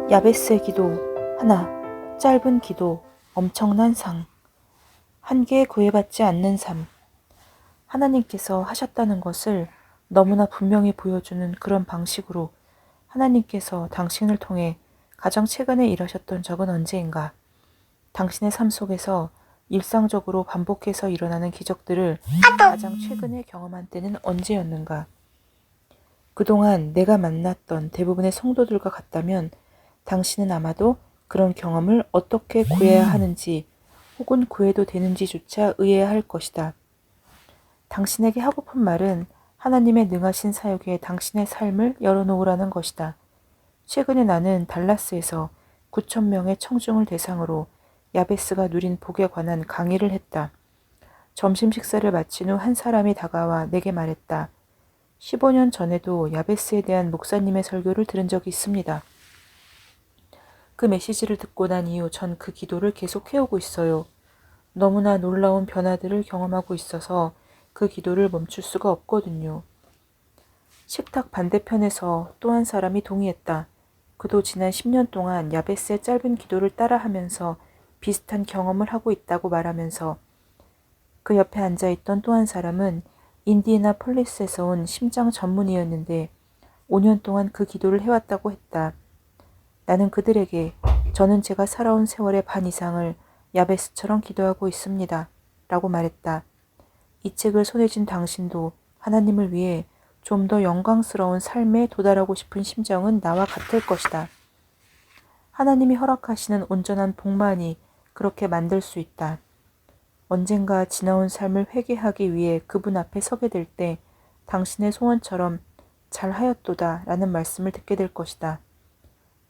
야베스의 기도 하나, 짧은 기도, 엄청난 상. 한계에 구애받지 않는 삶. 하나님께서 하셨다는 것을 너무나 분명히 보여주는 그런 방식으로 하나님께서 당신을 통해 가장 최근에 일하셨던 적은 언제인가? 당신의 삶 속에서 일상적으로 반복해서 일어나는 기적들을 가장 최근에 경험한 때는 언제였는가? 그동안 내가 만났던 대부분의 성도들과 같다면 당신은 아마도 그런 경험을 어떻게 구해야 하는지 혹은 구해도 되는지조차 의아해할 것이다. 당신에게 하고픈 말은 하나님의 능하신 사역에 당신의 삶을 열어놓으라는 것이다. 최근에 나는 달라스에서 9천 명의 청중을 대상으로 야베스가 누린 복에 관한 강의를 했다. 점심 식사를 마친 후 한 사람이 다가와 내게 말했다. 15년 전에도 야베스에 대한 목사님의 설교를 들은 적이 있습니다. 그 메시지를 듣고 난 이후 전 그 기도를 계속 해오고 있어요. 너무나 놀라운 변화들을 경험하고 있어서 그 기도를 멈출 수가 없거든요. 식탁 반대편에서 또 한 사람이 동의했다. 그도 지난 10년 동안 야베스의 짧은 기도를 따라하면서 비슷한 경험을 하고 있다고 말하면서 그 옆에 앉아있던 또 한 사람은 인디애나폴리스에서 온 심장 전문의였는데 5년 동안 그 기도를 해왔다고 했다. 나는 그들에게 저는 제가 살아온 세월의 반 이상을 야베스처럼 기도하고 있습니다. 라고 말했다. 이 책을 손에 쥔 당신도 하나님을 위해 좀 더 영광스러운 삶에 도달하고 싶은 심정은 나와 같을 것이다. 하나님이 허락하시는 온전한 복만이 그렇게 만들 수 있다. 언젠가 지나온 삶을 회개하기 위해 그분 앞에 서게 될 때 당신의 소원처럼 잘하였도다 라는 말씀을 듣게 될 것이다.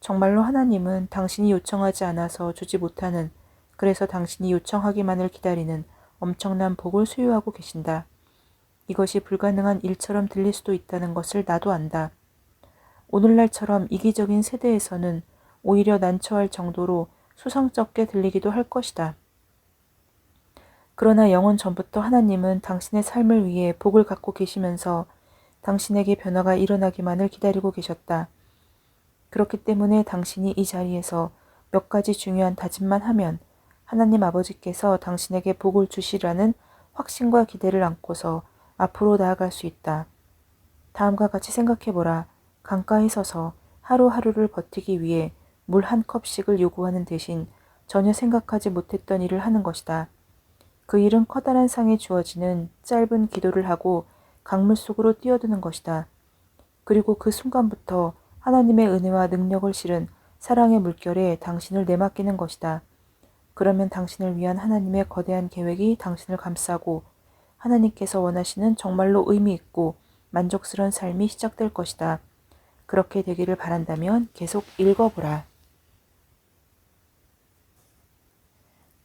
정말로 하나님은 당신이 요청하지 않아서 주지 못하는, 그래서 당신이 요청하기만을 기다리는 엄청난 복을 수여하고 계신다. 이것이 불가능한 일처럼 들릴 수도 있다는 것을 나도 안다. 오늘날처럼 이기적인 세대에서는 오히려 난처할 정도로 수상쩍게 들리기도 할 것이다. 그러나 영원 전부터 하나님은 당신의 삶을 위해 복을 갖고 계시면서 당신에게 변화가 일어나기만을 기다리고 계셨다. 그렇기 때문에 당신이 이 자리에서 몇 가지 중요한 다짐만 하면 하나님 아버지께서 당신에게 복을 주시라는 확신과 기대를 안고서 앞으로 나아갈 수 있다. 다음과 같이 생각해보라. 강가에 서서 하루하루를 버티기 위해 물 한 컵씩을 요구하는 대신 전혀 생각하지 못했던 일을 하는 것이다. 그 일은 커다란 상에 주어지는 짧은 기도를 하고 강물 속으로 뛰어드는 것이다. 그리고 그 순간부터 하나님의 은혜와 능력을 실은 사랑의 물결에 당신을 내맡기는 것이다. 그러면 당신을 위한 하나님의 거대한 계획이 당신을 감싸고 하나님께서 원하시는 정말로 의미 있고 만족스러운 삶이 시작될 것이다. 그렇게 되기를 바란다면 계속 읽어보라.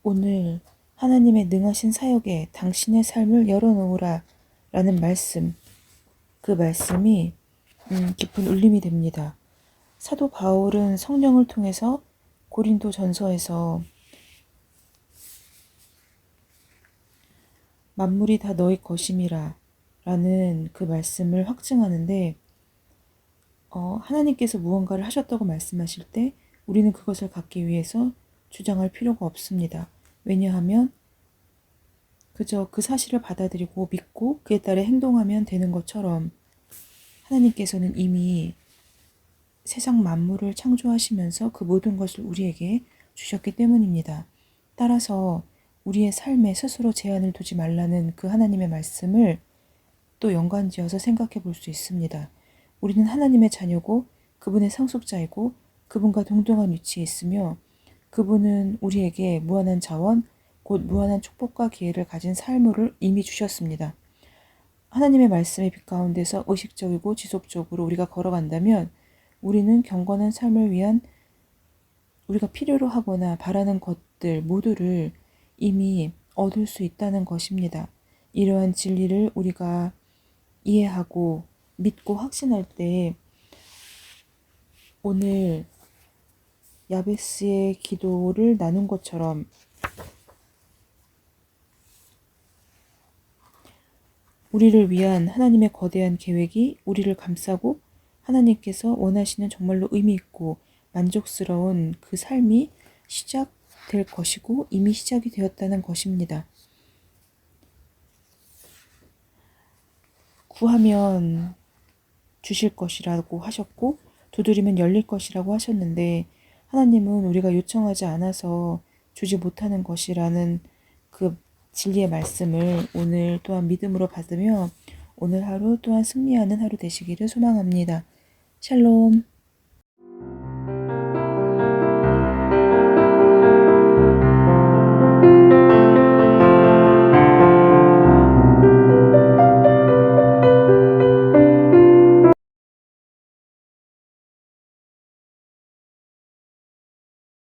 오늘 하나님의 능하신 사역에 당신의 삶을 열어놓으라 라는 말씀, 그 말씀이 깊은 울림이 됩니다. 사도 바울은 성령을 통해서 고린도 전서에서 만물이 다 너희 것임이라 라는 그 말씀을 확증하는데 하나님께서 무언가를 하셨다고 말씀하실 때 우리는 그것을 갖기 위해서 주장할 필요가 없습니다. 왜냐하면 그저 그 사실을 받아들이고 믿고 그에 따라 행동하면 되는 것처럼 하나님께서는 이미 세상 만물을 창조하시면서 그 모든 것을 우리에게 주셨기 때문입니다. 따라서 우리의 삶에 스스로 제한을 두지 말라는 그 하나님의 말씀을 또 연관지어서 생각해 볼 수 있습니다. 우리는 하나님의 자녀고 그분의 상속자이고 그분과 동등한 위치에 있으며 그분은 우리에게 무한한 자원, 곧 무한한 축복과 기회를 가진 삶을 이미 주셨습니다. 하나님의 말씀의 빛 가운데서 의식적이고 지속적으로 우리가 걸어간다면 우리는 경건한 삶을 위한 우리가 필요로 하거나 바라는 것들 모두를 이미 얻을 수 있다는 것입니다. 이러한 진리를 우리가 이해하고 믿고 확신할 때 오늘 야베스의 기도를 나눈 것처럼 우리를 위한 하나님의 거대한 계획이 우리를 감싸고 하나님께서 원하시는 정말로 의미 있고 만족스러운 그 삶이 시작될 것이고 이미 시작이 되었다는 것입니다. 구하면 주실 것이라고 하셨고 두드리면 열릴 것이라고 하셨는데 하나님은 우리가 요청하지 않아서 주지 못하는 것이라는 그 진리의 말씀을 오늘 또한 믿음으로 받으며 오늘 하루 또한 승리하는 하루 되시기를 소망합니다. 샬롬.